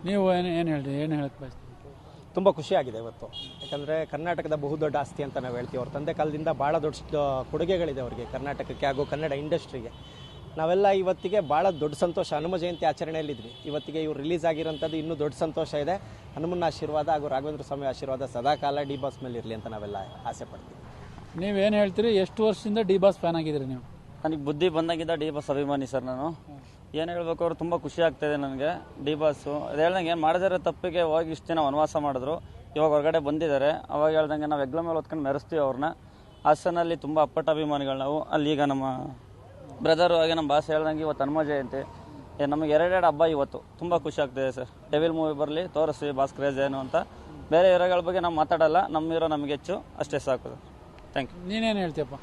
ನೀವು ಏನು ಹೇಳಕ್ಕೆ ಬಯಸ್ತೀವಿ? ತುಂಬ ಖುಷಿಯಾಗಿದೆ ಇವತ್ತು. ಯಾಕಂದರೆ ಕರ್ನಾಟಕದ ಬಹುದೊಡ್ಡ ಆಸ್ತಿ ಅಂತ ನಾವು ಹೇಳ್ತೀವಿ. ಅವ್ರ ತಂದೆ ಕಾಲದಿಂದ ಭಾಳ ದೊಡ್ಡ ಕೊಡುಗೆಗಳಿದೆ ಅವರಿಗೆ ಕರ್ನಾಟಕಕ್ಕೆ ಹಾಗೂ ಕನ್ನಡ ಇಂಡಸ್ಟ್ರಿಗೆ. ನಾವೆಲ್ಲ ಇವತ್ತಿಗೆ ಭಾಳ ದೊಡ್ಡ ಸಂತೋಷ. ಹನುಮ ಜಯಂತಿ ಆಚರಣೆಯಲ್ಲಿದ್ವಿ. ಇವತ್ತಿಗೆ ಇವ್ರು ರಿಲೀಸ್ ಆಗಿರೋಂಥದ್ದು ಇನ್ನೂ ದೊಡ್ಡ ಸಂತೋಷ ಇದೆ. ಹನುಮನ ಆಶೀರ್ವಾದ ಹಾಗೂ ರಾಘವೇಂದ್ರ ಸ್ವಾಮಿ ಆಶೀರ್ವಾದ ಸದಾಕಾಲ ಡಿ ಬಾಸ್ ಮೇಲೆ ಇರಲಿ ಅಂತ ನಾವೆಲ್ಲ ಆಸೆ ಪಡ್ತೀವಿ. ನೀವೇನು ಹೇಳ್ತೀರಿ? ಎಷ್ಟು ವರ್ಷದಿಂದ ಡಿ ಬಾಸ್ ಫ್ಯಾನ್ ಆಗಿದ್ದೀರಿ ನೀವು? ನನಗೆ ಬುದ್ಧಿ ಬಂದಾಗಿದ್ದ ಡಿ ಬಾಸ್ ಅಭಿಮಾನಿ ಸರ್. ನಾನು ಏನು ಹೇಳ್ಬೇಕು, ಅವ್ರು ತುಂಬ ಖುಷಿ ಆಗ್ತಾಯಿದೆ ನನಗೆ. ಡಿ ಬಾಸು ಅದು ಹೇಳ್ದಂಗೆ ಏನು ಮಾಡಿದಾರೆ ತಪ್ಪಿಗೆ ಹೋಗಿ ಇಷ್ಟು ದಿನ ವನವಾಸ ಮಾಡಿದ್ರು, ಇವಾಗ ಹೊರಗಡೆ ಬಂದಿದ್ದಾರೆ. ಅವಾಗ ಹೇಳ್ದಂಗೆ ನಾವು ಹೆಗ್ಲ ಮೇಲೆ ಹೊತ್ಕೊಂಡು ಮೆರೆಸ್ತೀವಿ ಅವ್ರನ್ನ. ಹಾಸನಲ್ಲಿ ತುಂಬ ಅಪ್ಪಟ ಅಭಿಮಾನಿಗಳು ನಾವು. ಅಲ್ಲಿ ಈಗ ನಮ್ಮ ಬ್ರದರು ಹಾಗೆ ನಮ್ಮ ಬಾಸ್ ಹೇಳ್ದಂಗೆ ಇವತ್ತು ಹನುಮ ಜಯಂತಿ, ನಮಗೆ ಎರಡೆರಡು ಹಬ್ಬ ಇವತ್ತು. ತುಂಬ ಖುಷಿ ಆಗ್ತಿದೆ ಸರ್. ಡೆವಿಲ್ ಮೂವಿ ಬರಲಿ, ತೋರಿಸ್ತೀವಿ ಬಾಸ್ ಕ್ರೇಜ್ ಏನು ಅಂತ. ಬೇರೆ ಹೀರೋಗಳ ಬಗ್ಗೆ ನಾವು ಮಾತಾಡಲ್ಲ, ನಮ್ಮ ಹೀರೋ ನಮಗೆ ಹೆಚ್ಚು, ಅಷ್ಟೇ ಸಾಕು. Thank you. ನೀನೇನು ಹೇಳ್ತೀಯಪ್ಪ?